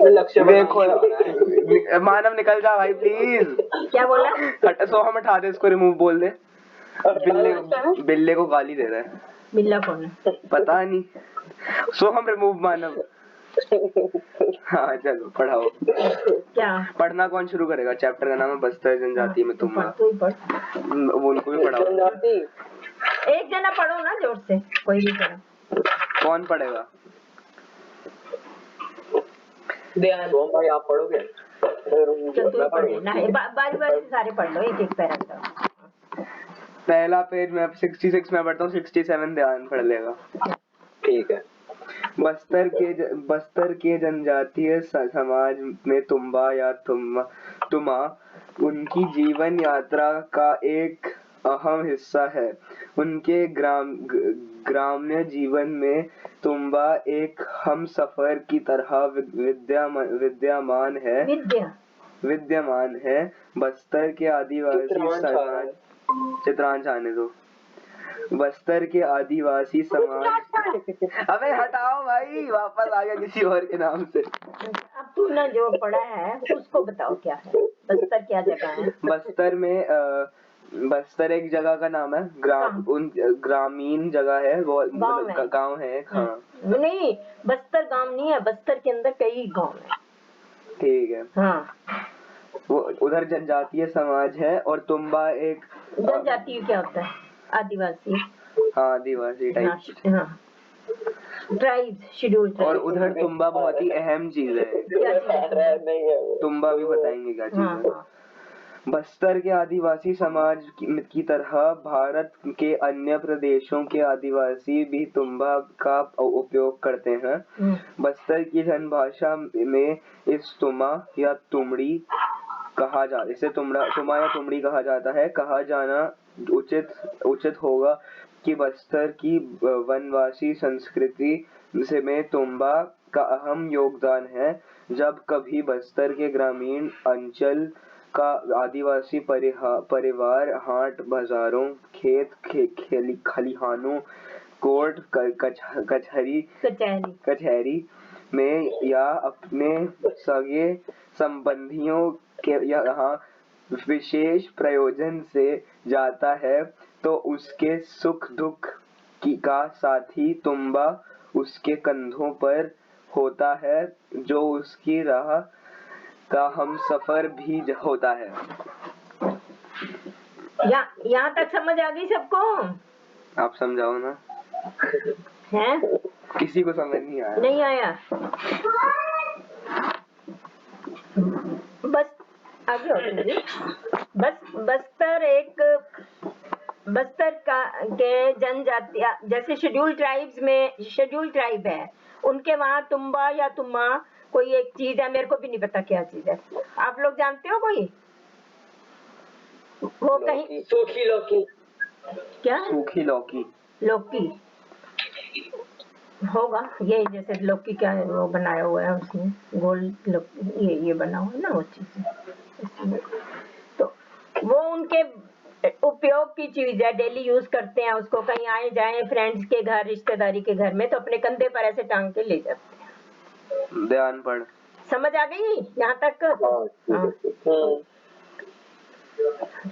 लक्ष्य देखो मानव निकल जा भाई प्लीज। क्या बोला? सोहम हटा दे इसको, रिमूव बोल दे। बिल्ले को गाली दे रहा है। बिल्ला कौन है? पता नहीं। सोहम रिमूव मानव। हाँ चलो पढ़ाओ। क्या पढ़ना कौन शुरू करेगा? चैप्टर का नाम है बस्तर जनजाति में तुम्बा। तू ही पढ़। वो उनको भी पढ़ाओ। एक जना पढ़ो ना जोर से, कोई भी पढ़ो। कौन पढ़ेगा? सोम भाई आप पढ़ोगे? बारी बारी से सारे पढ़ लो, एक एक पैराग्राफ। पहला पेज में 66 में पढ़ता हूँ, 67 ध्यान पढ़ लेगा। ठीक है। बस्तर के जनजातीय समाज में तुम्बा या तुमा उनकी जीवन यात्रा का एक अहम हिस्सा है। उनके ग्राम्य जीवन में तुम्बा एक हमसफर की तरह विद्यमान है। बस्तर के आदिवासी समाज चित्रांश आने दो। बस्तर के आदिवासी समाज अबे हटाओ भाई, वापस आ गया किसी और के नाम से। अब तूने जो पढ़ा है उसको बताओ क्या है? बस्तर क्या जगह है? बस्तर में बस्तर एक जगह का नाम है। ग्रामीण जगह है, वो गाँव है। हाँ नहीं, बस्तर गाँव नहीं है, बस्तर के अंदर कई गाँव है। ठीक है। हाँ वो उधर जनजातीय समाज है। और तुम्बा एक जनजातीय क्या होता है? आदिवासी। हाँ आदिवासी टाइप। हाँ ट्राइब्स, शेड्यूल ट्राइब। और उधर तुम्बा बहुत ही अहम चीज है। क्या चीज है? तुम्बा भी बताएंगे क्या चीज है। बस्तर के आदिवासी समाज की तरह भारत के अन्य प्रदेशों के आदिवासी भी तुम्बा का उपयोग करते हैं। बस्तर की जनभाषा में इस तुमा या तुमड़ी कहा जाता, इसे तुमा या तुमड़ी कहा जाता है। कहा जाना उचित होगा कि बस्तर की वनवासी संस्कृति में तुम्बा का अहम योगदान है। जब कभी बस्तर के ग्रामीण अंचल का आदिवासी परिवार हाट बाजारों, खेत खलिहानों, कोर्ट कचहरी में या अपने सगे संबंधियों के यहाँ विशेष प्रयोजन से जाता है, तो उसके सुख दुख का साथी तुम्बा उसके कंधों पर होता है, जो उसकी राह का हम सफर भी होता है। यहाँ तक समझ आ गई सबको? आप समझाओ ना। हैं? किसी को समझ नहीं आया? नहीं आया। बस आगे होगी। बस्तर के जनजाति जैसे शेड्यूल ट्राइब है, उनके वहाँ तुम्बा या तुमा कोई एक चीज है, मेरे को भी नहीं पता क्या चीज है। आप लोग जानते हो कोई? वो कहीं सूखी लौकी। क्या? सूखी लौकी होगा। ये जैसे लौकी क्या है, वो बनाया हुआ है उसने गोल लौकी, ये बना हुआ है ना वो चीज। तो वो उनके उपयोग की चीज है, डेली यूज करते हैं उसको। कहीं आए जाए फ्रेंड्स के घर, रिश्तेदारी के घर में, तो अपने कंधे पर ऐसे टांग के ले जाते हैं। ध्यान पढ़। समझ आ गई यहाँ तक?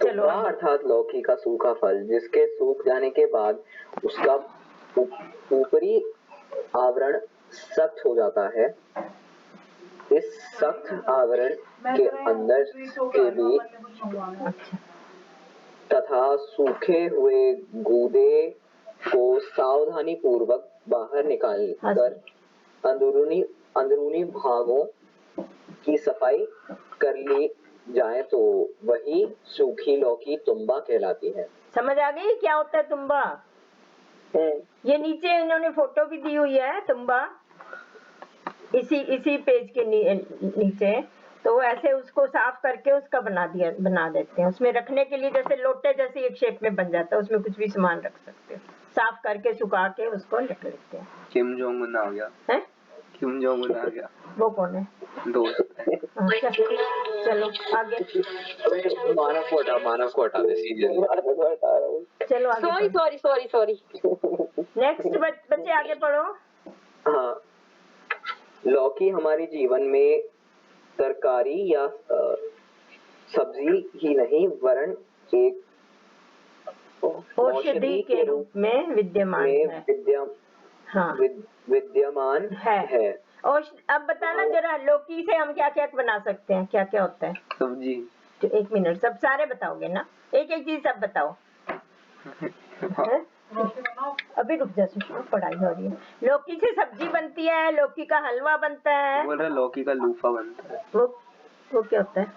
चलो। अर्थात लौकी का सूखा फल, जिसके सूख जाने के बाद उसका ऊपरी आवरण सख्त हो जाता है। इस सख्त आवरण के अंदर के बीज तथा सूखे हुए गूदे को सावधानी पूर्वक बाहर निकाल कर अंदरूनी भागों की सफाई कर ली जाए, तो वही सूखी लौकी तुम्बा कहलाती है। समझ आ गई क्या होता है तुम्बा? ये नीचे इन्होंने फोटो भी दी हुई है तुम्बा, इसी पेज के नीचे। तो ऐसे उसको साफ करके उसका बना देते हैं। उसमें रखने के लिए जैसे लोटे जैसी एक शेप में बन जाता है, उसमें कुछ भी सामान रख सकते हो। साफ करके सुखा के उसको रख लेते हैं। किम जोंग उन आ गया है? किम जोंग उन आ गया। वो कौन है? दोस्त है। चलो आगे। मानव को हटा दे सीरियल। चलो आगे। सॉरी। नेक्स्ट बच्चे आगे पढ़ो। हाँ, लौकी हमारे जीवन में तरकारी या सब्जी ही नहीं वरन एक औषधि के रूप में विद्यमान है। हाँ विद्यमान है। और अब बताना जरा, लौकी से हम क्या क्या बना सकते हैं, क्या क्या होता है? सब्जी। तो 1 मिनट, सब सारे बताओगे ना, एक एक चीज सब बताओ। अभी रुक जा सुषमा, पढ़ाई हो रही है। लौकी से सब्जी बनती है, लौकी का हलवा बनता है। बोल रहे लौकी का लूफा बनता है। वो क्या होता है?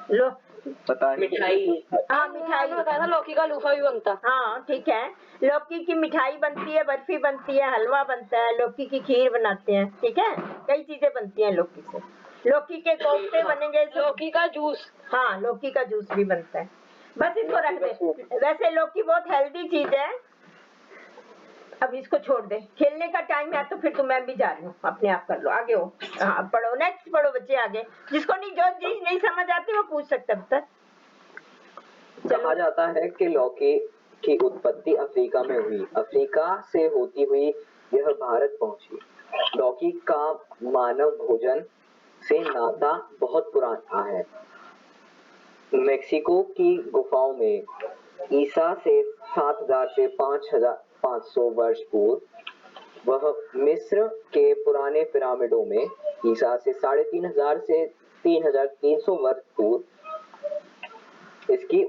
पता नहीं। मिठाई। हाँ मिठाई बताया था, लौकी का लूफा भी बनता है। हाँ ठीक है, लौकी की मिठाई बनती है, बर्फी बनती है, हलवा बनता है, लौकी की खीर बनाते हैं, ठीक है, कई चीजें बनती हैं लौकी से। लौकी के कोफ्ते बनेंगे, लौकी का जूस। हाँ लौकी का जूस भी बनता है। बस इसको रख दे। वैसे लौकी बहुत हेल्दी चीज है। अब इसको छोड़ दे, खेलने का टाइम है तो फिर तो मैं भी जा रही हूँ, अपने आप कर लो, आगे हो। हाँ पढ़ो, नेक्स्ट पढ़ो बच्चे आगे। जिसको नहीं, जो चीज नहीं समझ आती वो पूछ सकते हैं। कहा जाता है कि लौकी की उत्पत्ति अफ्रीका में हुई, अफ्रीका से होती हुई यह भारत पहुंची। लौकी का मानव भोजन से नाता बहुत पुराना है। मेक्सिको की गुफाओं में ईसा से 7000 से 5500 वर्ष पूर्व, वह मिस्र के पुराने पिरामिडों में ईसा से 3500 से 3300 वर्ष पूर्व इसकी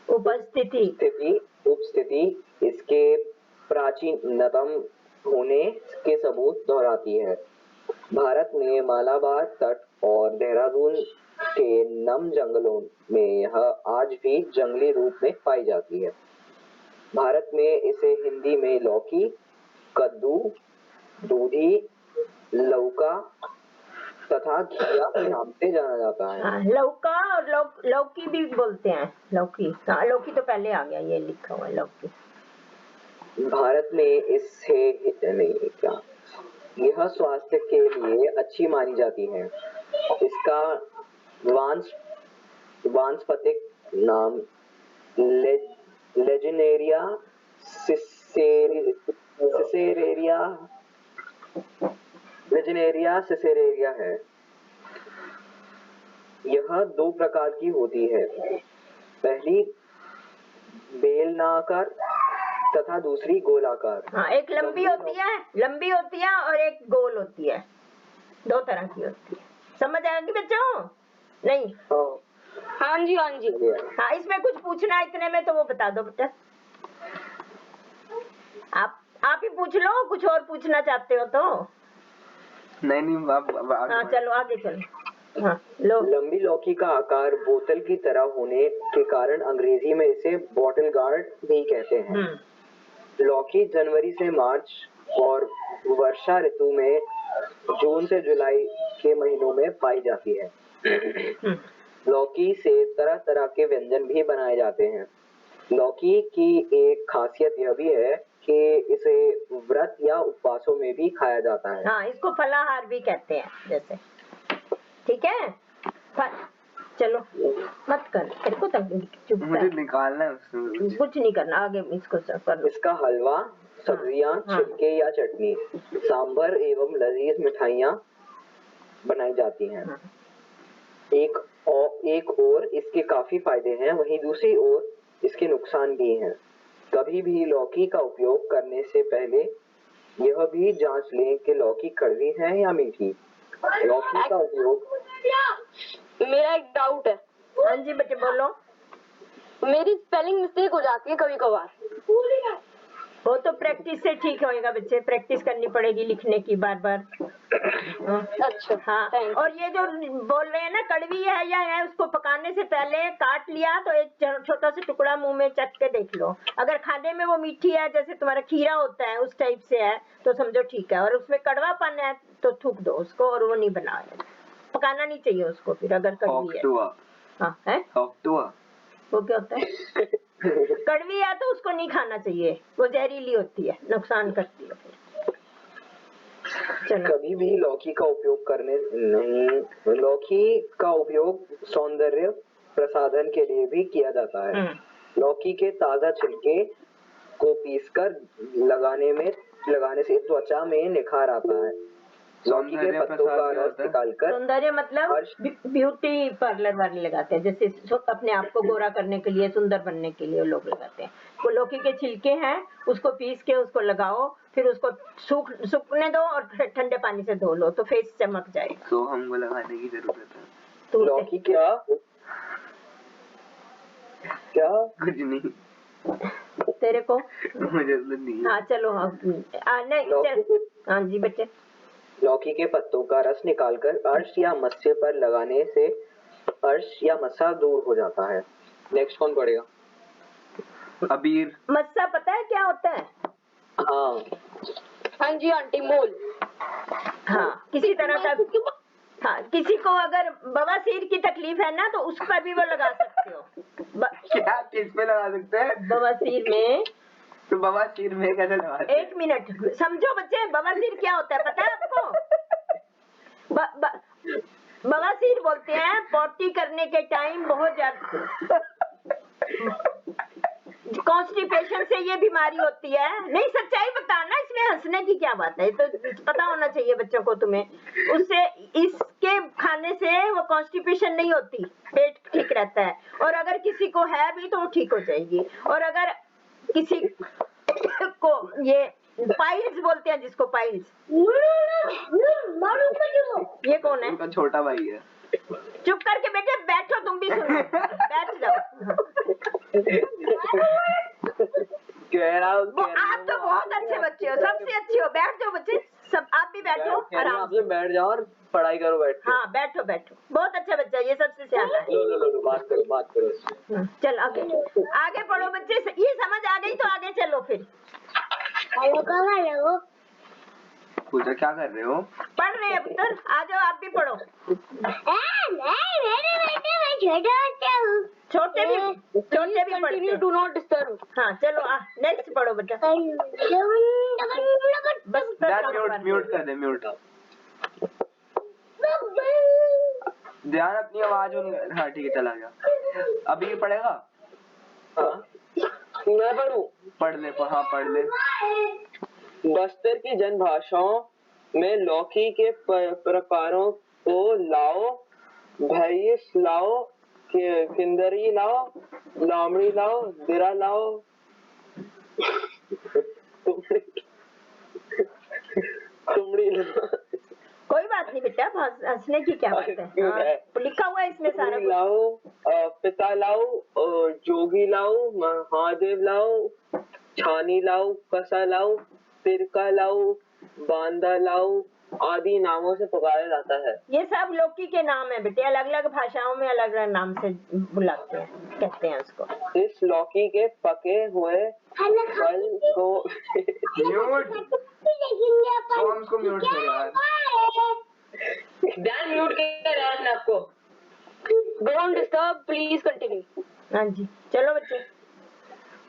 उपस्थिति इसके प्राचीनतम होने के सबूत दोहराती है। भारत में मालाबार तट और देहरादून के नम जंगलों में यह आज भी जंगली रूप में पाई जाती है। भारत में इसे हिंदी में लौकी, कद्दू, दूधी, लौका तथा घिया के नाम से जाना जाता है। लौका और लौकी भी बोलते हैं। लौकी, हाँ लौकी तो पहले आ गया, ये लिखा हुआ है लौकी। भारत में इससे नहीं क्या, यह स्वास्थ्य के लिए अच्छी मानी जाती है। इसका वानस्पतिक नाम लेजिनेरिया सिसेरेरिया है। यह 2 प्रकार की होती है, पहली बेलनाकार तथा दूसरी गोलाकार। हाँ, एक लंबी होती है और एक गोल होती है, 2 तरह की होती है। समझ आएगी बच्चों? नहीं? हाँ जी हाँ जी। हाँ, इसमें कुछ पूछना है इतने में तो वो बता दो बेटा। आप ही पूछ लो, कुछ और पूछना चाहते हो तो। नहीं आप हाँ चलो आगे चलो। हाँ लो। लंबी लौकी का आकार बोतल की तरह होने के कारण अंग्रेजी में इसे बॉटल गार्ड भी कहते हैं। लौकी जनवरी से मार्च और वर्षा ऋतु में जून से जुलाई के महीनों में पाई जाती है। लौकी से तरह तरह के व्यंजन भी बनाए जाते हैं। लौकी की एक खासियत यह भी है कि इसे व्रत या उपवासों में भी खाया जाता है। हाँ, इसको फलाहार भी कहते हैं जैसे, ठीक है। चलो मत कर, तेरे को चुप मुझे निकालना है उसमें। कुछ नहीं करना, आगे इसको कर लो। इसका हलवा, सब्जियां, छिलके या चटनी, सांभर एवं लजीज मिठाइयाँ बनाई जाती हैं। एक और इसके काफी फायदे हैं, वहीं दूसरी ओर इसके नुकसान भी हैं। कभी भी लौकी का उपयोग करने से पहले यह भी जांच लें कि लौकी कड़वी है या मीठी। लौकी का उपयोग, मेरा एक डाउट है। हाँ जी बेटे बोलो। मेरी स्पेलिंग मिस्टेक हो जाती है कभी कभार। वो तो प्रैक्टिस से ठीक होएगा बच्चे, प्रैक्टिस करनी पड़ेगी लिखने की बार बार। अच्छा हाँ, और ये जो बोल रहे हैं ना कड़वी है या है, उसको पकाने से पहले काट लिया तो एक छोटा सा टुकड़ा मुंह में चट के देख लो। अगर खाने में वो मीठी है, जैसे तुम्हारा खीरा होता है उस टाइप से है, तो समझो ठीक है। और उसमें कड़वापन है तो थूक दो उसको, और वो नहीं बनाया, पकाना नहीं चाहिए उसको फिर अगर कड़वी है। हाँ है, वो क्या होता है? कड़वी है तो उसको नहीं खाना चाहिए, वो जहरीली होती है, नुकसान करती है फिर। कभी भी लौकी का उपयोग करने नहीं, लौकी का उपयोग सौंदर्य प्रसाधन के लिए भी किया जाता है। लौकी के ताजा छिलके को पीसकर लगाने से त्वचा में निखार आता है। लौकी के सौंदर्य पत्तों का प्रसाद क्या रस होता है? निकालकर सौंदर्य मतलब ब्यूटी पार्लर वाले लगाते हैं, जैसे अपने आप को गोरा करने के लिए, सुंदर बनने के लिए लोग लगाते हैं। वो लौकी के छिलके हैं, उसको पीस के उसको लगाओ, फिर उसको सूखने दो और ठंडे पानी से धो लो तो फेस चमक जाएगा। तो हमको लगाने की जरूरत है? तो लौकी क्या क्या कुछ नहीं, तेरे को मुझे तो नहीं। हाँ चलो, हाँ नहीं चल, हाँ जी बच्चे। लौकी के पत्तों का रस निकालकर अर्श या मत्स्य पर लगाने से अर्श या मस्सा दूर हो जाता है। नेक्स्ट कौन पढ़ेगा? अबीर। मस्सा पता है क्या होता है? हाँ हाँ जी आंटी, मोल। हाँ, किसी तरह का, हाँ किसी को अगर बवासीर की तकलीफ है ना तो उस पर भी वो लगा सकते हो। क्या किस पे लगा सकते हैं? बवासीर में। तो बवासीर में कैसे लगाते हैं? 1 मिनट समझो बच्चे, बवासीर क्या होता है पता है आपको? बवासीर बोलते हैं पोटी करने के टाइम बहुत ज्यादा कॉन्स्टिपेशन से ये बीमारी होती है। नहीं सच्चाई बताना, इसमें हंसने की क्या बात है, तो पता होना चाहिए बच्चों को तुम्हें। उससे इसके खाने से वो कॉन्स्टिपेशन नहीं होती, पेट ठीक रहता है, और अगर किसी को है भी तो वो ठीक हो जाएगी। और अगर किसी को ये पाइल्स बोलते हैं, जिसको पाइल्स, ये कौन है? उनका छोटा भाई है। चुप करके बेटे बैठो, तुम भी सुनो, बैठ जाओ। आप तो बहुत अच्छे बच्चे हो, सबसे अच्छे हो, बैठ जाओ बच्चे, सब आप भी बैठो आराम से, बैठ जाओ और पढ़ाई करो बैठ के। हाँ बैठो बैठो, बहुत अच्छा बच्चा, ये सबसे सियाना है। लो बात करो। चल आगे पढ़ो बच्चे, ये समझ आ गई तो आगे चलो फिर। पूजा क्या कर रहे हो? पढ़ रहे हैं पुत्र, आ जाओ आप भी पढ़ो। छोटे भी पढ़ते हैं। Do not disturb. हाँ चलो नेक्स्ट पढ़ो बेटा। बस म्यूट कर दे, म्यूट। ध्यान अपनी आवाज में। हाँ ठीक है, चला गया। अभी पढ़ेगा? हाँ मैं पढ़ूं? पढ़ ले, हाँ पढ़ ले। बस्तर की जनभाषाओं में लौकी के प्रकारों को लाओ, भैंस लाओ, किंदरी लाओ, लामड़ी लाओ, दिरा लाओ, तुमड़ी लाओ। कोई बात नहीं बेटा, हंसने की क्या बात है, हाँ, लिखा हुआ है इसमें सारा कुछ। लाओ, पिता लाओ, जोगी लाओ, महादेव लाओ, छानी लाओ, कसा लाओ, तिरका लाओ, बांदा लाओ आदि नामों से पुकारा जाता है। ये सब लौकी के नाम है बेटे, अलग अलग भाषाओं में अलग अलग नाम से बुलाते हैं, कहते हैं उसको। इस लौकी के पके हुए फल को म्यूट कर यार। ध्यान म्यूट कर रहा है आपको। Don't disturb, please continue. हाँ जी चलो बच्चे।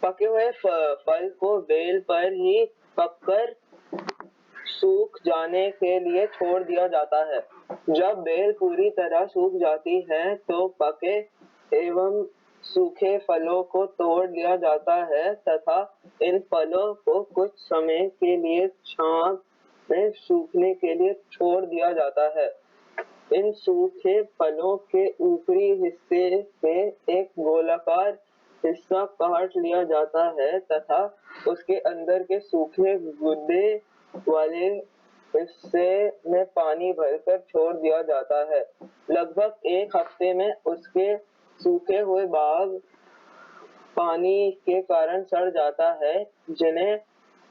पके हुए फल को बेल पर ही पककर सूख जाने के लिए छोड़ दिया जाता है। जब बेल पूरी तरह सूख जाती है तो पके एवं सूखे फलों को तोड़ लिया जाता है तथा इन फलों को कुछ समय के लिए छांव में सूखने के लिए छोड़ दिया जाता है। इन सूखे फलों के ऊपरी हिस्से में एक गोलाकार हिस्सा काट लिया जाता है तथा उसके अंदर के सूखे गुदे वाले हिस्से में पानी भरकर छोड़ दिया जाता है। लगभग 1 हफ्ते में उसके सूखे हुए भाग पानी के कारण सड़ जाता है, जिन्हें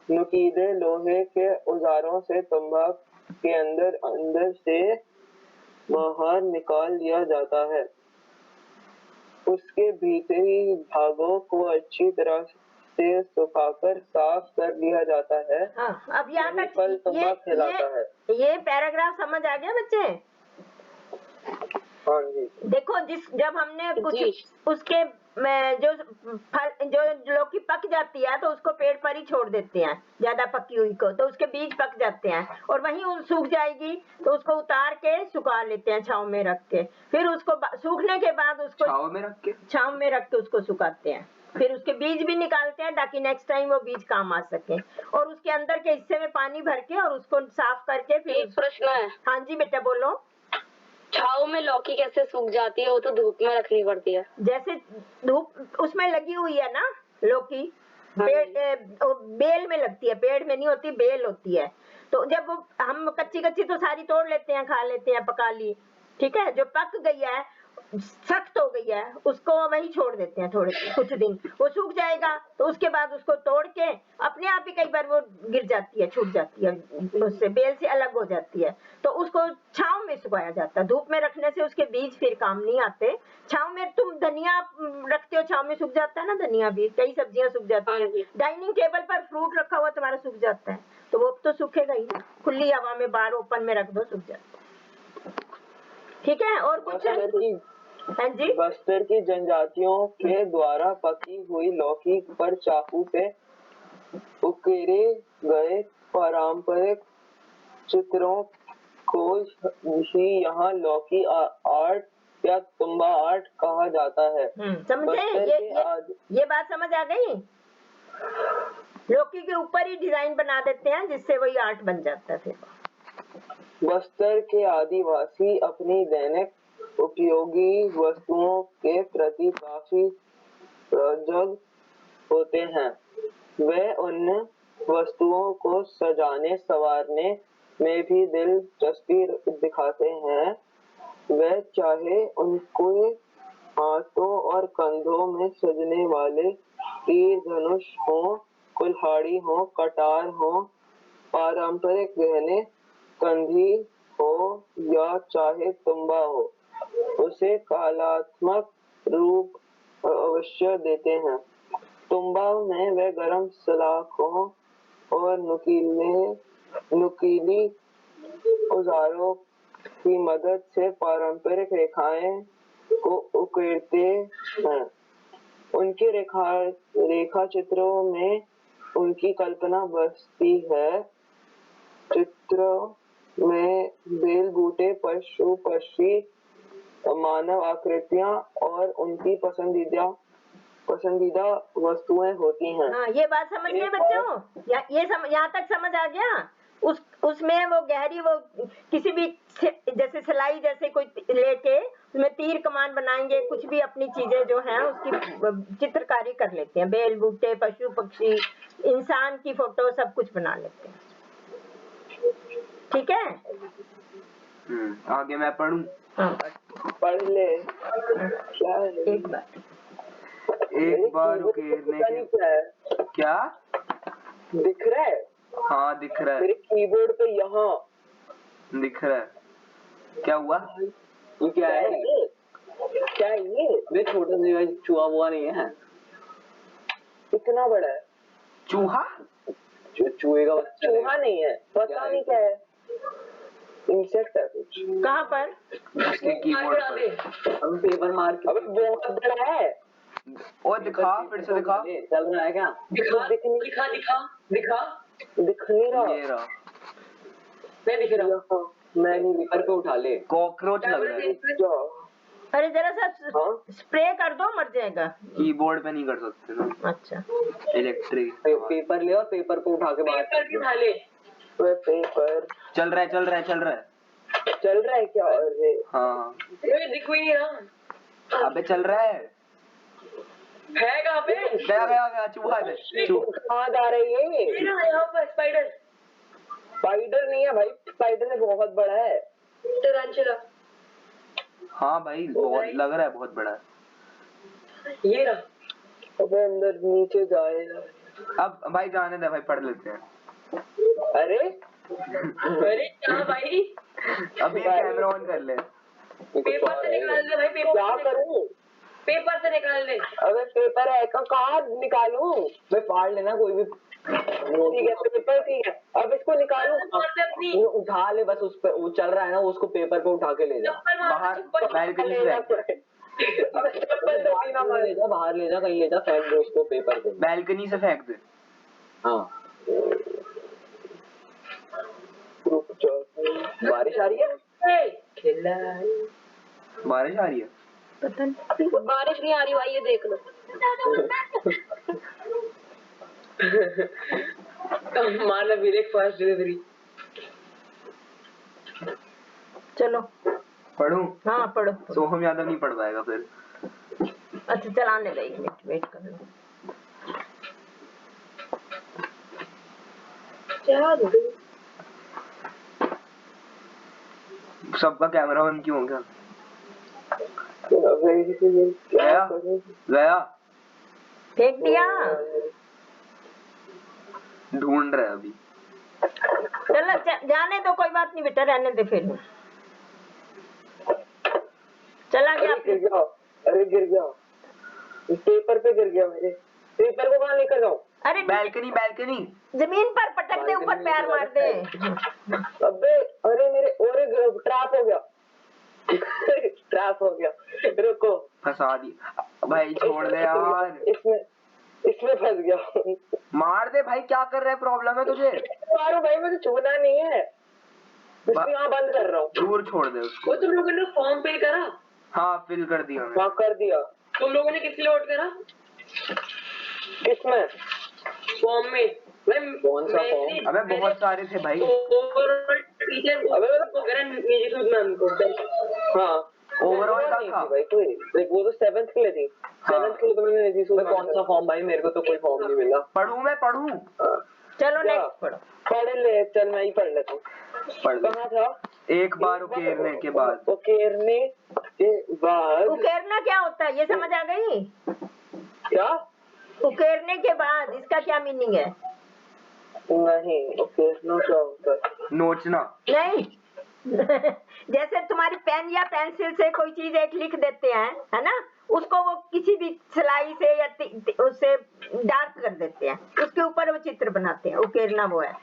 नुकीले लोहे के औजारों से तंबाक के अंदर से बाहर निकाल दिया जाता है। उसके भीतरी भागों को अच्छी तरह से सुखाकर साफ कर लिया जाता है। हाँ, अब यहाँ तक फल तंबाक कहलाता है। ये पैराग्राफ समझ आ गया बच्चे? हाँ जी। देखो जब हमने कुछ उसके जो लौकी पक जाती है तो उसको पेड़ पर ही छोड़ देते हैं, ज्यादा पकी हुई को, तो उसके बीज पक जाते हैं और वहीं सूख जाएगी तो उसको उतार के सुखा लेते हैं छांव में रख के, फिर उसको सूखने के बाद उसको छांव में रख के उसको सुखाते हैं। फिर उसके बीज भी निकालते हैं ताकि नेक्स्ट टाइम वो बीज काम आ सके, और उसके अंदर के हिस्से में पानी भर के और उसको साफ करके फिर एक प्रश्न है, हाँ जी बेटा बोलो। छाव में लौकी कैसे सूख जाती है? वो तो धूप में रखनी पड़ती है। जैसे धूप उसमें लगी हुई है ना लौकी, बेल में लगती है, पेड़ में नहीं होती, बेल होती है। तो जब वो हम कच्ची कच्ची तो सारी तोड़ लेते हैं, खा लेते हैं, पका ली, ठीक है। जो पक गई है, सख्त हो गई है, उसको वही छोड़ देते हैं थोड़े कुछ दिन, वो सूख जाएगा। तो उसके बाद उसको तोड़ के अपने आप ही कई बार वो गिर जाती है, छूट जाती है, उससे बेल से अलग हो जाती है। तो उसको छांव में सुखाया जाता है। धूप में रखने से उसके बीज फिर काम नहीं आते। छांव में तुम धनिया रखते हो, छांव में सूख जाता है ना, धनिया भी, कई सब्जियां सूख जाती है। डाइनिंग टेबल पर फ्रूट रखा हुआ तुम्हारा सूख जाता है, तो वो तो सूखेगा ही ना। खुली हवा में बाहर ओपन में रख दो, सूख जाता है। ठीक है, और कुछ? हाँ जी। बस्तर की जनजातियों के द्वारा पकी हुई लौकी पर चाकू से उकेरे गए पारंपरिक चित्रों को ही यहाँ लौकी आर्ट या तुम्बा आर्ट कहा जाता है। समझे? ये बात समझ आ गई? लौकी के ऊपर ही डिजाइन बना देते हैं जिससे वही आर्ट बन जाता है। फिर बस्तर के आदिवासी अपनी दैनिक उपयोगी वस्तुओं के प्रति काफी सजग होते हैं। वे उन वस्तुओं को सजाने संवारने में भी दिलचस्पी दिखाते हैं। वे चाहे उनके हाथों और कंधों में सजने वाले तीर धनुष हो, कुल्हाड़ी हो, कटार हो, पारंपरिक गहने कंधी हो या चाहे तुम्बा हो, उसे कलात्मक रूप अवश्य देते हैं। तुम्बा में वे गर्म सलाखों और नुकीली औजारों की मदद से पारंपरिक रेखाएं को उकेरते हैं। उनके रेखा चित्रों में उनकी कल्पना बसती है। चित्रों में बेल बूटे, पशु पक्षी, मानव आकृतियां और उनकी पसंदीदा वस्तुएं होती हैं। हाँ, ये बात समझ गए बच्चों? यहाँ तक समझ आ गया? उसमें वो गहरी, वो किसी भी जैसे सिलाई जैसे कोई लेके उसमें तीर कमान बनाएंगे, कुछ भी अपनी चीजें जो हैं उसकी चित्रकारी कर लेते हैं। बेल बूटे, पशु पक्षी, इंसान की फोटो, सब कुछ बना लेते हैं। ठीक है, आगे मैं पढ़ूं? हाँ पढ़ ले। क्या है? एक बार उकेरने के क्या दिख रहा है? हाँ दिख रहा है मेरे कीबोर्ड पे, यहाँ दिख रहा है। क्या हुआ? ये क्या है? क्या है ये? छोटा सा चूहा हुआ नहीं है, इतना बड़ा है चूहा। चूहे का बच्चा चूहा नहीं है, पता नहीं क्या है, इंसेक्ट है कुछ। कहाँ पर? उसके कीबोर्ड पर। अब पेपर मार के। अबे बहुत बड़ा है। और दिखा, फिर से दिखा। चल रहा है क्या? दिखा दिख नहीं रहा। मैं दिख रहा। मैं नहीं, पेपर पे उठा ले। कॉकरोच लग रहा है। अरे जरा सा स्प्रे कर दो, मर जाएगा। कीबोर्ड पे नहीं कर सकते ना। अच्छा, इलेक्ट्रिक पेपर ले और पेपर को उठा के बाहर उठा ले। पेपर चल रहा है क्या? अरे हाँ, दिख भी नहीं रहा। अबे चल रहा है कहाँ पे? गया चूहा कहाँ आ रही है? यहाँ पर स्पाइडर नहीं है भाई, स्पाइडर है बहुत बड़ा है। टारंटुला। हाँ भाई, बहुत लग रहा है, बहुत बड़ा है। ये रहा। अबे अंदर नीचे जाएगा। अब भाई जाने दे भाई, पढ़ लेते हैं। अरे क्या भाई? अभी कैमरा ऑन कर ले। पेपर से निकाल ले भाई, पेपर क्या करूं? पेपर से निकाल ले। अबे पेपर है, कहाँ निकालूं? मैं फाड़ लेना कोई भी। ठीक है पेपर, ठीक है। अब इसको निकालूं? उठा ले बस, उस पे वो चल रहा है ना, उसको पेपर पे उठा के ले जा बाहर, बैल्कनी से बाहर ले जा, कहीं ले जा, फेंक दे उसको पेपर पे, बैल्कनी से फेंक दे। हाँ, बारिश आ रही है? बारिश आ रही है? पता नहीं, बारिश नहीं आ रही भाई, ये देख लो। मानव विवेक फास्ट डिलीवरी। चलो पढ़ूं? हाँ पढ़ो। सोहम यादव नहीं पढ़ पाएगा फिर। अच्छा चलाने का 1 मिनट वेट कर लो। सबका कैमरा ऑन क्यों हो गया? गया फेंक दिया। ढूंढ रहे अभी। चलो जाने दो, कोई बात नहीं बेटा, रहने दे फिर। चला गया। अरे गिर गया, पेपर पे गिर गया मेरे। पेपर को कहाँ लेकर जाऊँ? अरे बैल्कनी जमीन पर पटक दे, ऊपर पैर मार दे। अबे अरे मेरे ट्रैप हो गया। ट्रैप हो गया, रुको। फंसा दी भाई, छोड़ दे यार। इसमें फंस गया। मार दे भाई, क्या कर रहा है? प्रॉब्लम है तुझे? मारो भाई, मुझे छूना नहीं है, इसलिए यहाँ बंद कर रहा हूँ। दूर छोड़ दे उसको। तुम लोगों ने फॉर्म फिल करा? हाँ फिल कर दिया मैंने। हाँ कर दिया। तुम लोगों ने किस लिए वोट करा? किसमें? फॉर्म में। कौन सा फॉर्म? अबे बहुत सारे थे भाई। टीचर मैम को। हाँ ओवरऑल का था भाई कोई। वो तो 7th के लिए थी। 7th के लिए तो मैंने नहीं दी। कौन सा फॉर्म भाई? मेरे को तो कोई फॉर्म नहीं मिला। मैं पढ़ूं? चलो नेक्स्ट पढ़ो। पढ़ ले, चल मैं ही पढ़ लेता हूँ। कहाँ था? एक बार उकेरने के बाद। उकेरने के बाद। उकेरना क्या होता है, ये समझ आ गई? क्या? उकेरने के बाद इसका क्या मीनिंग है? नहीं, उकेरना क्या होता है? नोचना नहीं। जैसे तुम्हारी पेन या पेंसिल से कोई चीज एक लिख देते हैं, है ना, उसको वो किसी भी सिलाई से या उससे डार्क कर देते हैं, उसके ऊपर वो चित्र बनाते हैं। उकेरना वो है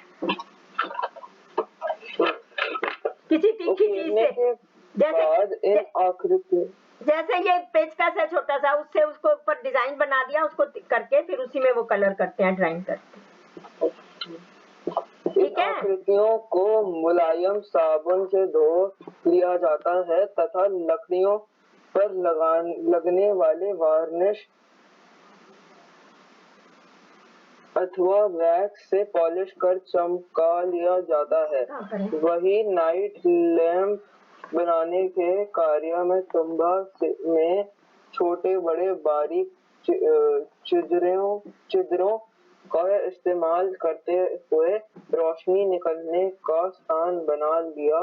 किसी तीखी चीज से, जैसे आकृति, जैसे ये पेचकस है छोटा सा, उससे उसको ऊपर डिजाइन बना दिया, उसको करके फिर उसी में वो कलर करते हैं, ड्राइंग करते हैं। ठीक है। आकृतियों को मुलायम साबुन से धो लिया जाता है तथा लकड़ियों पर लगने वाले वार्निश अथवा वैक्स से पॉलिश कर चमका लिया जाता है। वही नाइट लैंप बनाने के कार्य में तुंबा में छोटे बड़े बारीक छिद्रों का इस्तेमाल करते हुए रोशनी निकलने का स्थान बना लिया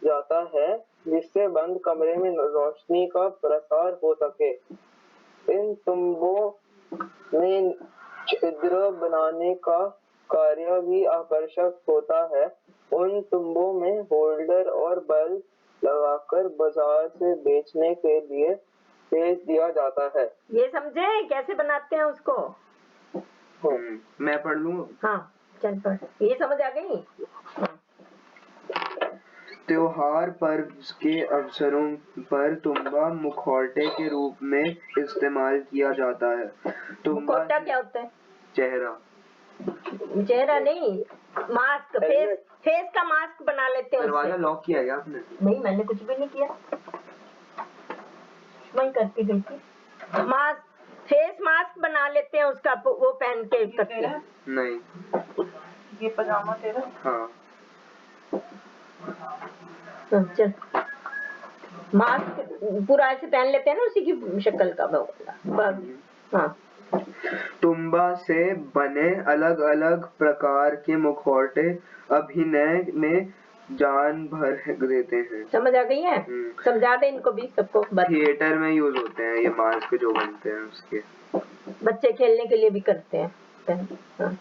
जाता है, जिससे बंद कमरे में रोशनी का प्रसार हो सके। इन तुंबों में छिद्र बनाने का कार्य भी आकर्षक होता है। उन तुंबों में होल्डर और बल्ब लगाकर बाजार से बेचने के लिए भेज दिया जाता है। ये समझे कैसे बनाते हैं उसको? मैं पढ़ लूं? हाँ चल पढ़। ये समझ आ गई? त्योहार पर्व के अवसरों पर तुम्बा मुखौटे के रूप में इस्तेमाल किया जाता है। मुखौटा क्या होता है? चेहरा नहीं, मास्क। फेस का मास्क बना लेते हैं। दरवाजा लॉक किया है आपने? नहीं, मैंने कुछ भी नहीं किया, वही करती गई थी। मास्क, फेस मास्क बना लेते हैं उसका, वो पहन के करते हैं। नहीं, ये पजामा तेरा? हाँ। चल, मास्क पूरा ऐसे पहन लेते हैं ना, उसी की शक्ल का। हाँ। तुम्बा से बने अलग अलग प्रकार के मुखौटे अभिनय में जान भर देते हैं। समझ आ गई है? समझा दे इनको भी, सबको। थिएटर में यूज होते हैं ये मास्क जो बनते हैं उसके। बच्चे खेलने के लिए भी करते हैं। हाँ।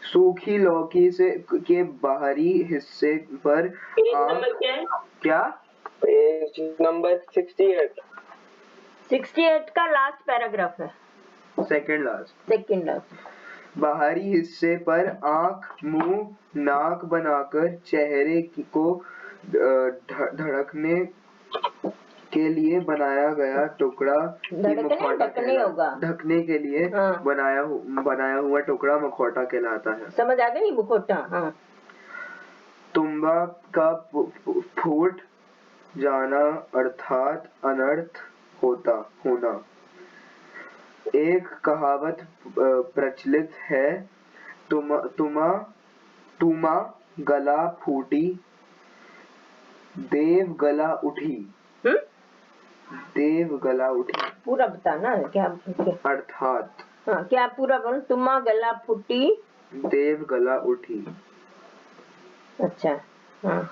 सूखी लौकी से के बाहरी हिस्से पर नंबर क्या है? क्या? Page number 68। 68 का लास्ट पैराग्राफ है। Second last. बाहरी हिस्से पर आँख, मुंह, नाक बनाकर चेहरे को ढकने के लिए बनाया गया टुकड़ा ढकने के लिए बनाया हुआ टुकड़ा मुखौटा कहलाता है। समझ आ गई? मुखौटा। हाँ। तुम्बा का फूट जाना अर्थात अनर्थ होना। एक कहावत प्रचलित है, तुमा गला फूटी देव गला उठी। देव गला उठी पूरा बताना क्या? अर्थात हाँ, क्या पूरा बोल? तुमा गला फूटी देव गला उठी। अच्छा, हाँ।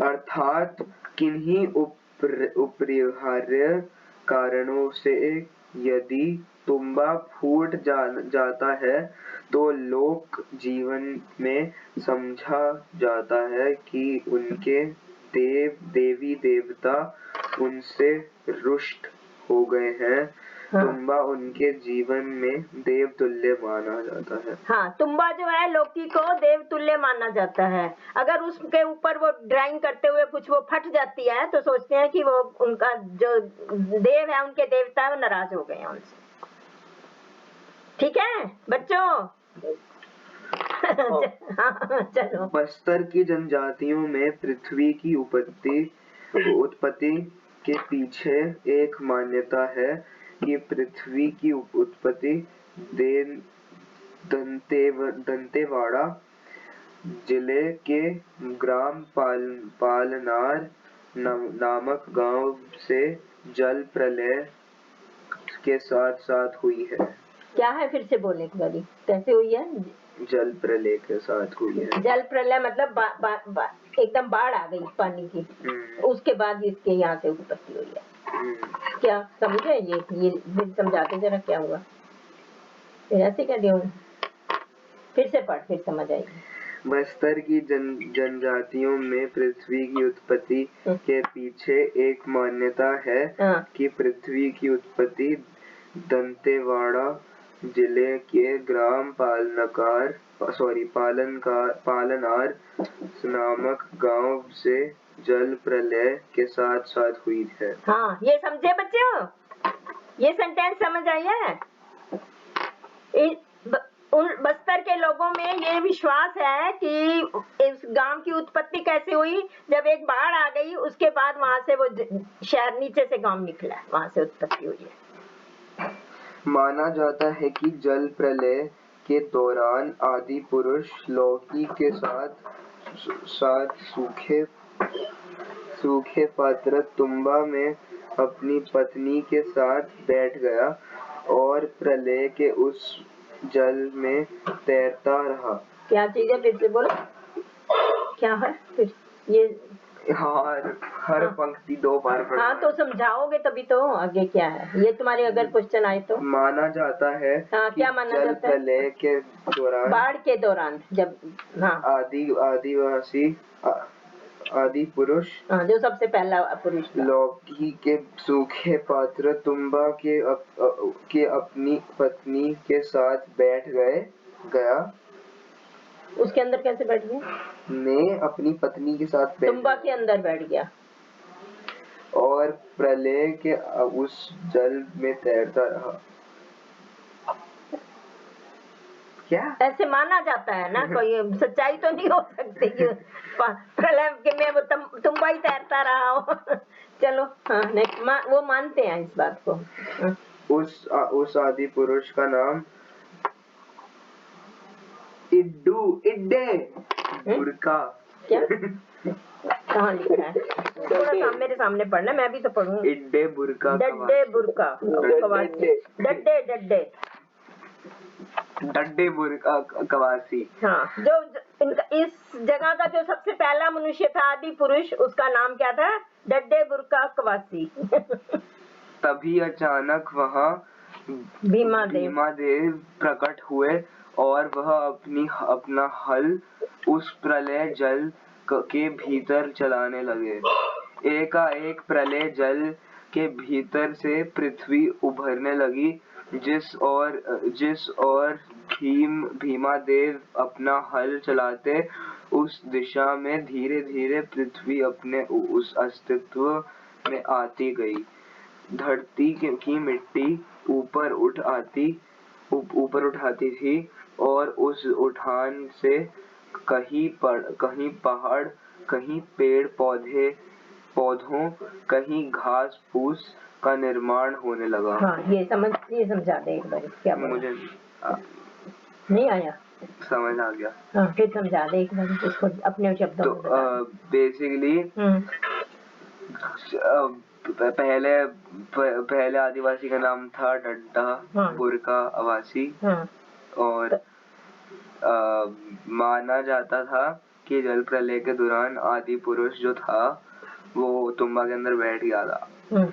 अर्थात किन्हीं अपरिहार्य कारणों से यदि तुम्बा फूट जाता है तो लोक जीवन में समझा जाता है कि उनके देवी देवता उनसे रुष्ट हो गए हैं। हाँ। तुम्बा उनके जीवन में देव तुल्य माना जाता है। हाँ, तुम्बा जो है लोकी को देव तुल्य माना जाता है। अगर उसके ऊपर वो ड्राइंग करते हुए कुछ वो फट जाती है तो सोचते हैं कि वो उनका जो देव है, उनके देवता है, वो नाराज हो गए हैं उनसे। ठीक है बच्चों? हाँ, चलो। बस्तर की जनजातियों में पृथ्वी की उत्पत्ति के पीछे एक मान्यता है कि पृथ्वी की उत्पत्ति दंतेवाड़ा जिले के ग्राम पालनार नामक गांव से जल प्रलय के साथ साथ हुई है। क्या है? फिर से बोले एक बारी, कैसे हुई है? जल प्रलय के साथ हुई है। जल प्रलय मतलब एकदम बाढ़ आ गई पानी की, उसके बाद इसके यहाँ से उत्पत्ति हुई है। क्या समझे? ये समझाते जरा क्या हुआ? फिर ऐसे क्या दिया? फिर से पढ़, फिर समझ आएगी। बस्तर की जनजातियों में पृथ्वी की उत्पत्ति के पीछे एक मान्यता है कि पृथ्वी की उत्पत्ति दंतेवाड़ा जिले के ग्राम पालनार नामक गांव से जल प्रलय के साथ साथ हुई है। हाँ, ये समझे बच्चों? ये सेंटेंस समझ आई है? उन बस्तर के लोगों में ये विश्वास है कि इस गांव की उत्पत्ति कैसे हुई? जब एक बाढ़ आ गई, उसके बाद वहां से वो शहर नीचे से गांव निकला, वहां से उत्पत्ति हुई है। माना जाता है कि जल प्रलय के दौरान आदि पुरुष लौकी के साथ सूखे पात्र तुम्बा में अपनी पत्नी के साथ बैठ गया और प्रलय के उस जल में तैरता रहा। क्या चीज है? फिर से बोलो, क्या है? फिर ये हर पंक्ति 2 बार पढ़ना। हाँ, तो समझाओगे तभी तो। आगे क्या है ये तुम्हारे अगर क्वेश्चन आए तो? माना जाता है हाँ, कि क्या माना जल जाता है? प्रलय के दौरान बाढ़ के दौरान जब आदि पुरुष जो सबसे पहला पुरुष था, लौकी के सूखे पात्र तुम्बा के अपनी पत्नी के साथ बैठ गया। उसके अंदर कैसे बैठ गया? ने अपनी पत्नी के साथ तुम्बा के अंदर बैठ गया और प्रलय के उस जल में तैरता रहा। क्या ऐसे माना जाता है ना? कोई सच्चाई तो नहीं हो सकती कि प्रलय के में वो तुम्बा ही तैरता रहा हो। चलो, हाँ, नेक्स्ट वो मानते हैं इस बात को। उस आदि पुरुष का नाम इड्डे बुरका। क्या? कहाँ लिखा है? थोड़ा मेरे सामने पढ़ना, मैं भी तो पढ़ूं। इड्डे बुरका, डड्डे बुरका, डड्डे बुरका कवासी। हाँ, जो इनका इस जगह का जो सबसे पहला मनुष्य था, आदि पुरुष, उसका नाम क्या था? डड्डे बुरका कवासी। तभी अचानक वहाँ भीमा देव प्रकट हुए और वह अपना हल उस प्रलय जल के भीतर चलाने लगे। एकाएक प्रलय जल के भीतर से पृथ्वी उभरने लगी। जिस ओर भीमा देव अपना हल चलाते, उस दिशा में धीरे धीरे पृथ्वी अपने उस अस्तित्व में आती गई। धरती की मिट्टी ऊपर उठाती थी और उस उठान से कहीं पहाड़, कहीं पेड़ पौधों, कहीं घास फूस का निर्माण होने लगा। हाँ ये समझा दे एक बार क्या बोला। मुझे नहीं आया, समझ आ गया। हाँ फिर समझा दे एक बार इसको अपने शब्दों तो में बता। बेसिकली पहले आदिवासी का नाम था डड्डा हाँ। बुरका आवासी। हाँ। और माना जाता था कि जल प्रलय के दौरान आदि पुरुष जो था वो तुम्बा के अंदर बैठ गया था।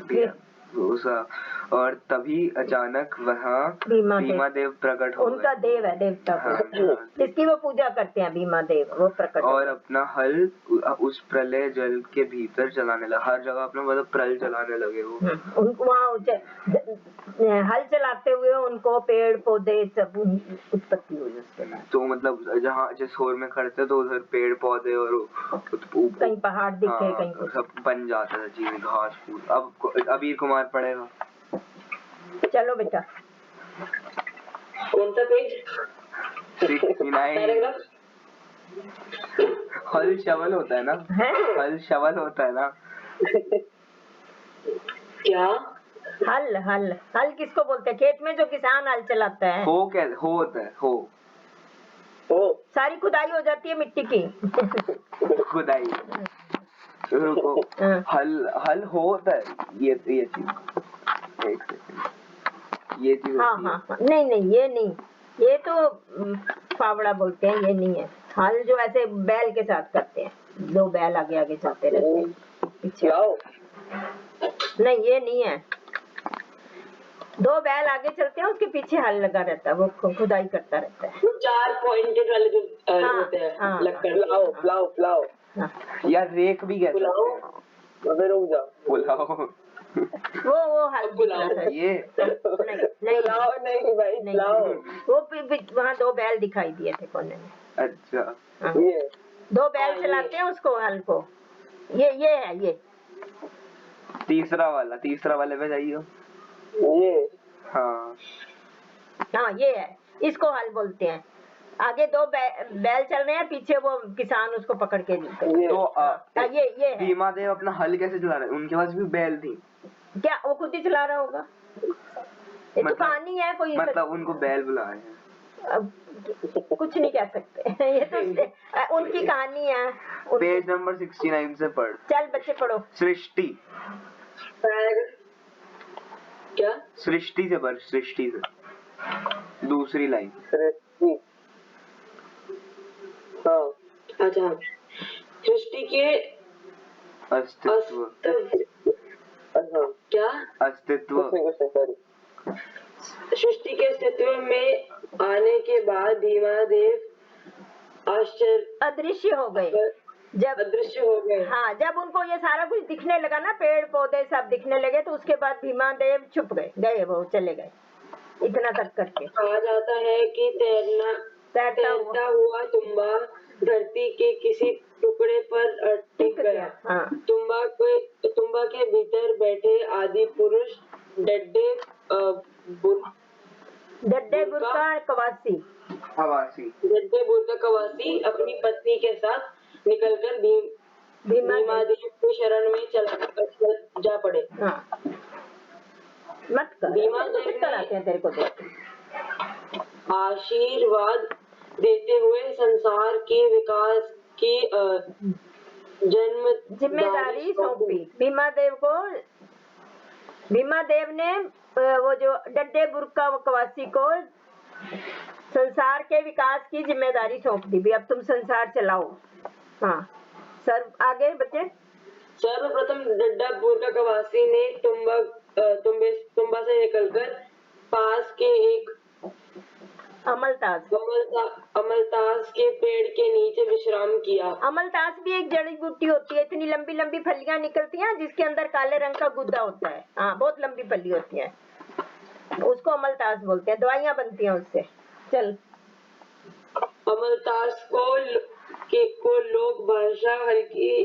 फिर और तभी अचानक वहाँ भीमा देव प्रकट हो गए। उनका देव है, देवता हाँ, जिसकी वो पूजा करते हैं, भीमा देव वो प्रकट और अपना हल उस प्रलय जल के भीतर चलाने लगा। हर जगह अपना मतलब प्रलय चलाने लगे वो। उनको वहाँ हल चलाते हुए उनको पेड़ पौधे सब उत्पत्ति हुई उसके बाद। तो मतलब जहाँ जिस ओर में खड़े थे तो उधर पेड़ पौधे और कहीं पहाड़ दिखे, हाँ, कहीं कुछ सब बन जाता था चीजें, घास फूस। अब अबीर कुमार पढ़ेगा। चलो बेटा। कौन सा पेज? 69। हल शवल होता है ना? हल शवल होता है ना? क्या? हल हल हल किसको बोलते हैं? खेत में जो किसान हल चलाता है। हो होता है हो। सारी खुदाई हो जाती है मिट्टी की। खुदाई। रुको, हल होता है ये चीज। एक सेकंड, ये चीज हाँ होती है। हाँ नहीं ये नहीं, ये तो फावड़ा बोलते हैं, ये नहीं है। हल जो ऐसे बैल के साथ करते हैं, दो बैल आगे आगे चलते रहते हैं पीछे। नहीं ये नहीं है, दो बैल आगे चलते हैं उसके पीछे हल लगा रहता है, वो खुदाई करता रहता है। 4 पॉइंटेड वाले जो होते हैं लक्कड़। प्लाव यार रेक भी कह सकते हैं। अबे रुक जा, पुलाव। वो हल ये नहीं भाई नहीं, वो वहाँ दो बैल दिखाई दिए थे कोने में। अच्छा ये दो बैल चलाते हैं उसको, हल को। ये है ये तीसरा वाले पे जाइए। ये हाँ ये है, इसको हल बोलते हैं। आगे दो बैल चल रहे हैं, पीछे वो किसान उसको पकड़ के तो ये है। भीमा देव अपना हल कैसे चला रहे? उनके पास भी बैल थी क्या वो खुद ही चला रहा होगा? ये तो कहानी है कोई, मतलब उनको बैल बुलाए हैं। अब कुछ नहीं कह सकते। ये तो उनकी कहानी है। पेज नंबर 69 से पढ़। चल बच्चे पढ़ो। सृष्टि। क्या? सृष्टि से पढ़, सृष्टि से दूसरी लाइन। अच्छा, सृष्टि के अस्तित्व। क्या? अस्तित्व। सृष्टि के अस्तित्व में आने के बाद भीमा देव अदृश्य हो गए। जब अदृश्य हो गए। हाँ, जब उनको ये सारा कुछ दिखने लगा ना, पेड़ पौधे सब दिखने लगे, तो उसके बाद भीमा देव छुप गए, वो चले गए इतना तक करके। कहा जाता है कि तैरता हुआ तुम्बा धरती के किसी टुकड़े पर टिक गया। हाँ। तुम्बा के भीतर बैठे आदि पुरुष डड्डे बुरका कवासी अपनी पत्नी के साथ निकलकर भीमा देव की शरण में जा पड़े। हाँ। मत कर, भीमा देव कराते हैं तेरे को देख। आशीर्वाद देते हुए संसार के विकास की जिम्मेदारी सौंपी भीमा देव को। भीमा देव ने वो जो डड्डे बुरका कवासी को संसार के विकास की जिम्मेदारी सौंप दी भी, अब तुम संसार चलाओ। हाँ सर, आगे बच्चे। सर्वप्रथम डड्डा बुरका कवासी ने तुम्बा से निकलकर पास के एक अमलतास के पेड़ के नीचे विश्राम किया। अमलतास भी एक जड़ी बूटी होती है, इतनी लंबी लंबी फलियां निकलती हैं जिसके अंदर काले रंग का गुद्दा होता है। हाँ, बहुत लंबी फली होती है, उसको अमलतास बोलते हैं, दवाइयां बनती हैं उससे। चल। अमलतास को लोग भाषा हल्की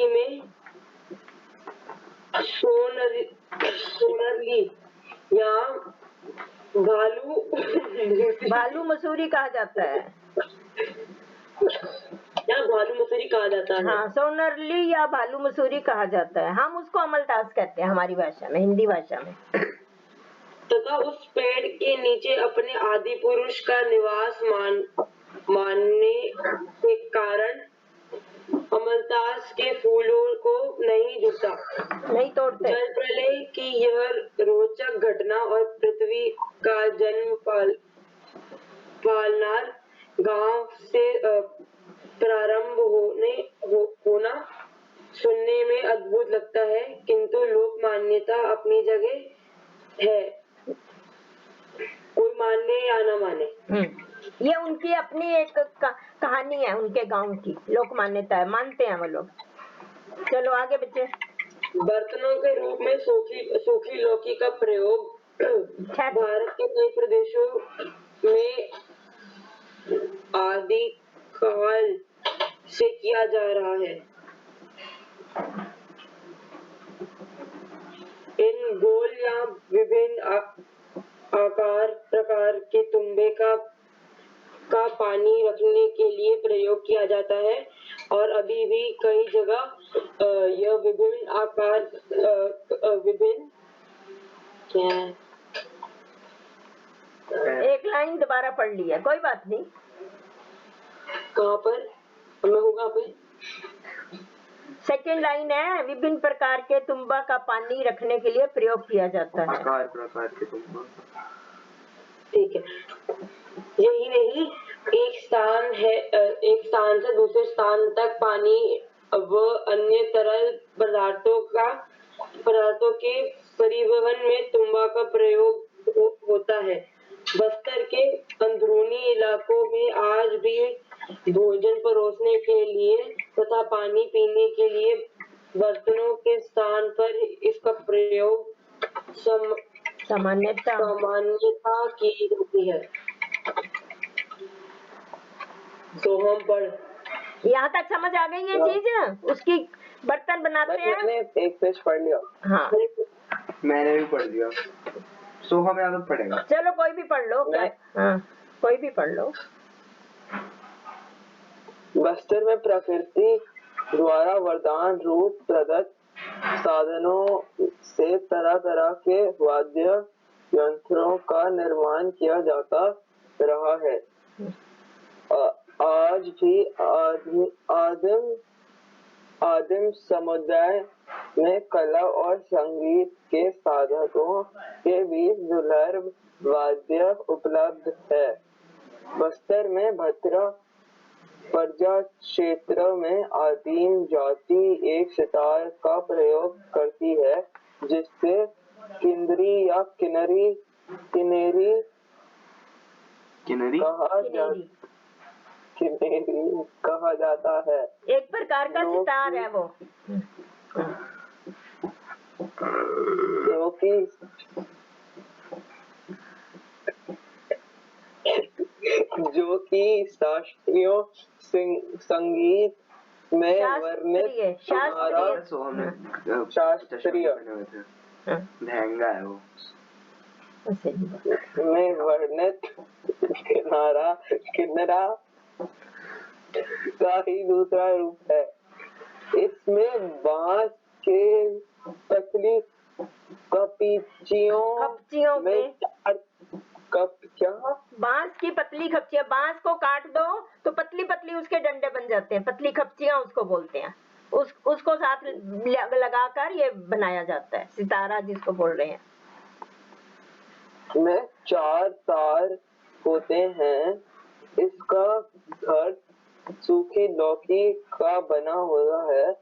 में सोनरली या भालू मसूरी कहा जाता है। या या भालू मसूरी कहा जाता है। हाँ, सोनरली या भालू मसूरी कहा जाता है। हम उसको अमलतास कहते हैं हमारी भाषा में, हिंदी भाषा में। तथा उस पेड़ के नीचे अपने आदि पुरुष का निवास मानने के कारण अमलतास के फूलों को नहीं झुकता, नहीं तोड़ते। जल प्रलय की यह रोचक घटना और पृथ्वी का जन्म पालनार गांव से प्रारंभ होना सुनने में अद्भुत लगता है, किंतु लोक मान्यता अपनी जगह है, कोई माने या न माने। ये उनकी अपनी एक कहानी है, उनके गांव की लोक मान्यता है, मानते हैं वो लोग। चलो आगे बच्चे। बर्तनों के रूप में सूखी लौकी का प्रयोग भारत के कई प्रदेशों में आदि काल से किया जा रहा है। इन गोल या विभिन्न आकार प्रकार के तुम्बे का पानी रखने के लिए प्रयोग किया जाता है और अभी भी कई जगह यह विभिन्न आकार विभिन्न क्या है? एक लाइन दोबारा पढ़ ली है, कोई बात नहीं। कहाँ पर मैं होगा पे सेकेंड लाइन है, विभिन्न प्रकार के तुम्बा का पानी रखने के लिए प्रयोग किया जाता है। प्रकार के तुम्बा, ठीक है। यही नहीं, एक स्थान से दूसरे स्थान तक पानी व अन्य तरल पदार्थों के परिवहन में तुम्बा का प्रयोग होता है। बस्तर के अंदरूनी इलाकों में आज भी भोजन परोसने के लिए तथा पानी पीने के लिए बर्तनों के स्थान पर इसका प्रयोग सामान्यता की जाती है। तो हम पढ़ यहाँ तक समझ आ गई है चीज, उसकी बर्तन बनाते हैं। मैंने एक पेज पढ़ लिया। हाँ, मैंने भी पढ़ लिया। सोहम यादव पढ़ेगा। चलो कोई भी पढ़ लो। हाँ, कोई भी पढ़ लो। बस्तर में प्रकृति द्वारा वरदान रूप प्रदत्त साधनों से तरह तरह के वाद्य यंत्रों का निर्माण किया जाता रहा है। आज भी आदिम समुदाय में कला और संगीत के साधकों के बीच दुर्लभ वाद्य उपलब्ध है। बस्तर में भद्रा प्रजा क्षेत्र में आदिम जाति एक सितार का प्रयोग करती है, जिससे किन्नरी या किन्नरी कहा जाता है। एक प्रकार का सितार है वो। जो कि शास्त्रीय संगीत में वर्णित शास्त्रीय महंगा है वो में वर्णित किन्नरा का ही दूसरा रूप है। इसमें बांस के पतली कपचियों में बांस की पतली खपचियां, बांस को काट दो तो पतली पतली उसके डंडे बन जाते हैं, पतली खपचियां उसको बोलते हैं। उसको साथ लगाकर ये बनाया जाता है सितारा, जिसको बोल रहे हैं। में 4 तार होते हैं। इसका घर सूखी लौकी का बना हुआ है।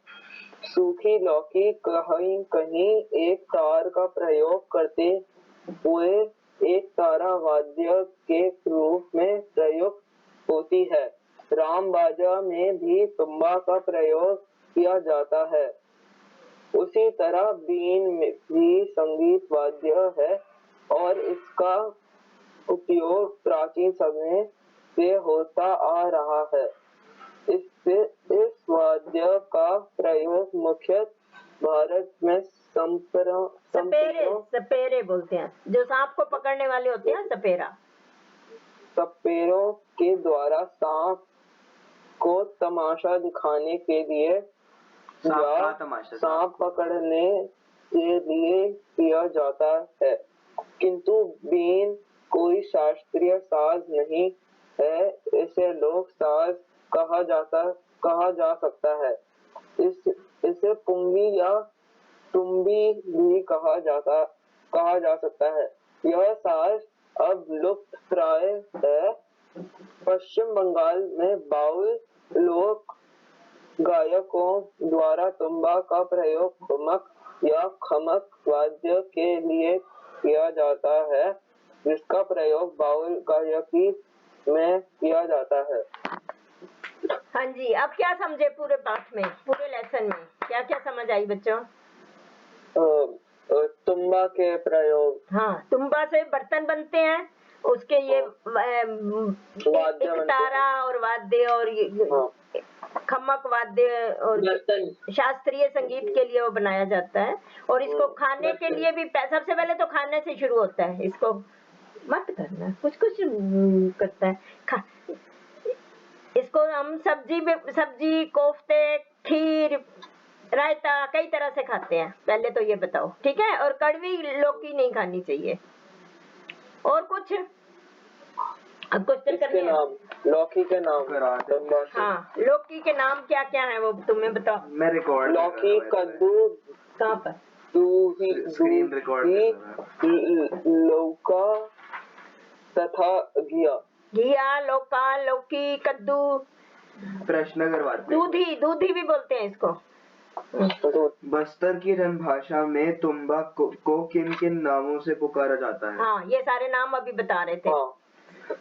सूखी लौकी कहीं कहीं एक तार का प्रयोग करते हुए एक तारा वाद्य के रूप में प्रयुक्त होती है। राम बाजा में भी तुम्बा का प्रयोग किया जाता है। उसी तरह बीन में भी संगीत वाद्य है और इसका उपयोग प्राचीन समय से होता आ रहा है। इस वाद्य का प्रयोग मुख्यतः भारत में सपेरे बोलते हैं, जो सांप को पकड़ने वाले होते हैं, सपेरों के द्वारा सांप को तमाशा दिखाने के लिए या सांप पकड़ने के लिए किया जाता है, किंतु बीन कोई शास्त्रीय साज नहीं है, इसे लोक साज कहा जा सकता है। इसे पुंगी या तुम्बी भी कहा जा सकता है। यह साज अब लुप्त प्राय है। पश्चिम बंगाल में बाउल लोक गायकों द्वारा तुम्बा का प्रयोग ठुमक या खमक वाद्य के लिए किया जाता है, जिसका प्रयोग बाउल गायकी में किया जाता है। हाँ जी, अब क्या समझे पूरे पाठ में, पूरे लेसन में क्या क्या समझ आई बच्चों? तुम्बा के प्रयोग। हाँ, तुम्बा से बर्तन बनते हैं, उसके ये तारा और वाद्य और खमक वाद्य और शास्त्रीय संगीत के लिए वो बनाया जाता है। और इसको खाने के लिए भी सबसे पहले तो खाने से शुरू होता है। इसको मत करना, कुछ करता है इसको हम सब्जी कोफ्ते खीर रायता कई तरह से खाते हैं। पहले तो ये बताओ, ठीक है? और कड़वी लौकी नहीं खानी चाहिए। और कुछ अब क्वेश्चन करने हैं। लौकी के नाम। हाँ, लौकी के नाम क्या क्या है वो तुम्हें बताओ। मैं रिकॉर्ड लौकी, कद्दू, कहाँ पर? स्क्रीन रिकॉर्ड लौका तथा घिया, लौका, लौकी, कद्दू। प्रश्न करवाते। दूधी भी बोलते हैं इसको। बस्तर की जनभाषा में तुम्बा को किन किन नामों से पुकारा जाता है? हाँ, ये सारे नाम अभी बता रहे थे।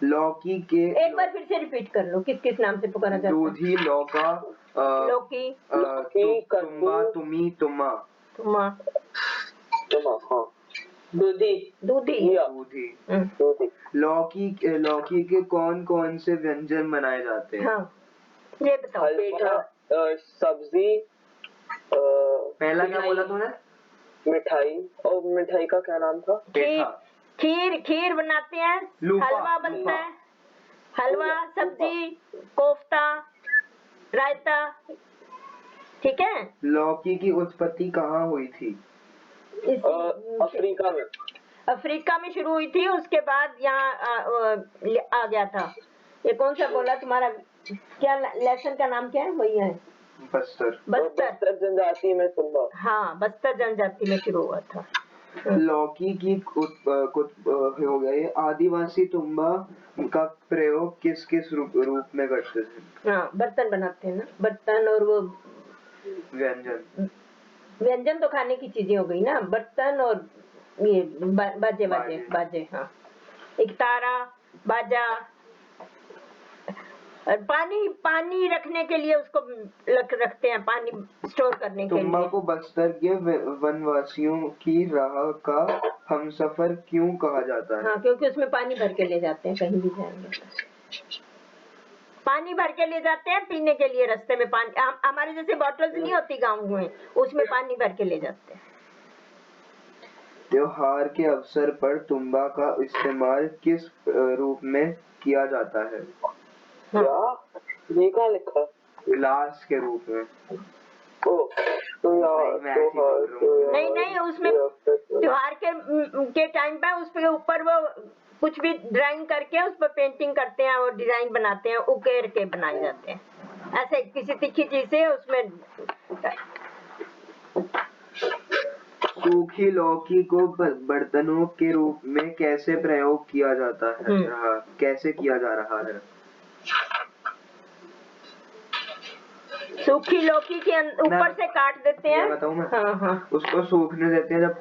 लौकी के एक बार फिर से रिपीट कर लो, किस किस नाम से पुकारा जाता है? दूधी, लौका, लौकी, तुम्बा, तुमी, तुम्मा। हाँ। दूधी। लौकी के कौन कौन से व्यंजन बनाए जाते हैं? हाँ, ये बताओ। सब्जी। पहला क्या बोला तूने? मिठाई। और मिठाई का क्या नाम था? खीर बनाते हैं, हलवा बनता है, हलवा, सब्जी, कोफ्ता, रायता, ठीक है? लौकी की उत्पत्ति कहाँ हुई थी? अफ्रीका में शुरू हुई थी, उसके बाद यहाँ आ गया था। ये कौन सा बोला तुम्हारा? क्या लेसन का नाम क्या है? वही है बस्तर जनजाति में तुम्बा। हाँ, बस्तर जनजाति में शुरू हुआ था। लौकी की हो गए। आदिवासी तुम्बा का प्रयोग किस किस रूप में करते थे? हाँ, बर्तन बनाते हैं ना, बर्तन और वो व्यंजन तो खाने की चीजें हो गई ना, बर्तन और ये बाजे। हाँ, एक तारा, बाजा। और पानी रखने के लिए उसको रखते हैं, पानी स्टोर करने के लिए। तुम्बा को बस्तर के वनवासियों की राह का हमसफर क्यों कहा जाता है? हाँ, क्योंकि उसमें पानी भर के ले जाते हैं, कहीं भी जाएंगे पानी भर के ले जाते हैं पीने के लिए। रास्ते में पानी, हमारे जैसे बॉटल्स नहीं होती गाँव में, उसमें पानी भर के ले जाते हैं। त्योहार के अवसर पर तुम्बा का इस्तेमाल किस रूप में किया जाता है? ये क्या लिखा? गिलास के रूप में। नहीं, उसमें त्योहार के टाइम पे उस पे ऊपर वो कुछ भी ड्राइंग करके उस पर पेंटिंग करते हैं और डिजाइन बनाते हैं, उकेर के बनाए जाते हैं ऐसे किसी तीखी चीज से उसमें। सूखी लौकी को बर्तनों के रूप में कैसे प्रयोग किया जाता है? कैसे किया जा रहा है? सूखी लौकी के ऊपर से काट देते हैं। बताऊं मैं? हाँ। उसको सूखने देते हैं, जब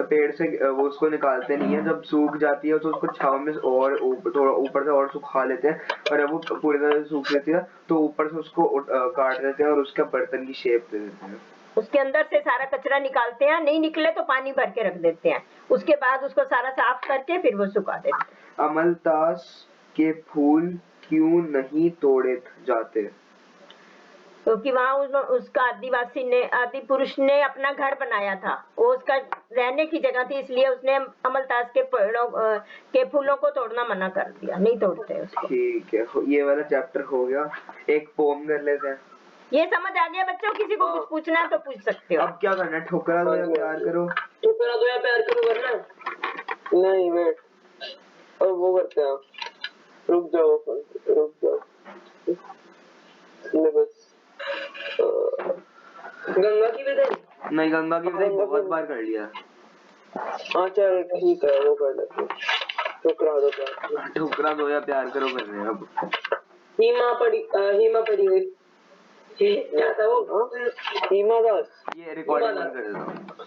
पेड़ से वो उसको निकालते नहीं है, जब सूख जाती है तो उसको छांव में और थोड़ा ऊपर से और सुखा लेते हैं, और जब वो पूरी तरह से सूख जाती है तो ऊपर से उसको काट देते हैं और उसका बर्तन की शेप दे देते हैं। उसके अंदर से सारा कचरा निकालते हैं, नहीं निकले तो पानी भर के रख देते हैं, उसके बाद उसको सारा साफ करके फिर वो सुखा देते हैं। अमलतास के फूल क्यों नहीं तोड़े जाते? क्योंकि वहाँ उसका आदि पुरुष ने अपना घर बनाया था, वो उसका रहने की जगह थी, इसलिए उसने अमलतास के पेड़ों के फूलों को तोड़ना मना कर दिया, नहीं तोड़ते उसको। ठीक है, ये वाला चैप्टर हो गया। एक पोम कर लेते हैं। ये समझ आ गया बच्चों? किसी को कुछ पूछना है तो पूछ सकते हो। अब क्या करना है, ठुकरा दो या प्यार करो? ठुकरा दो या प्यार करो वरना नहीं वेट, और वो करते हैं, रुक जाओ सिलेबस। गंगा की विदाई। नहीं, गंगा की विदाई बहुत बार कर लिया। हाँ चल ठीक है, वो कर लेते हैं, ठुकरा दो प्यार। ठुकरा दो या प्यार करो कर रहे हैं अब। हिमा पड़ी हुई क्या था वो? हीमा दास। ये रिकॉर्डिंग बंद कर देता हूँ।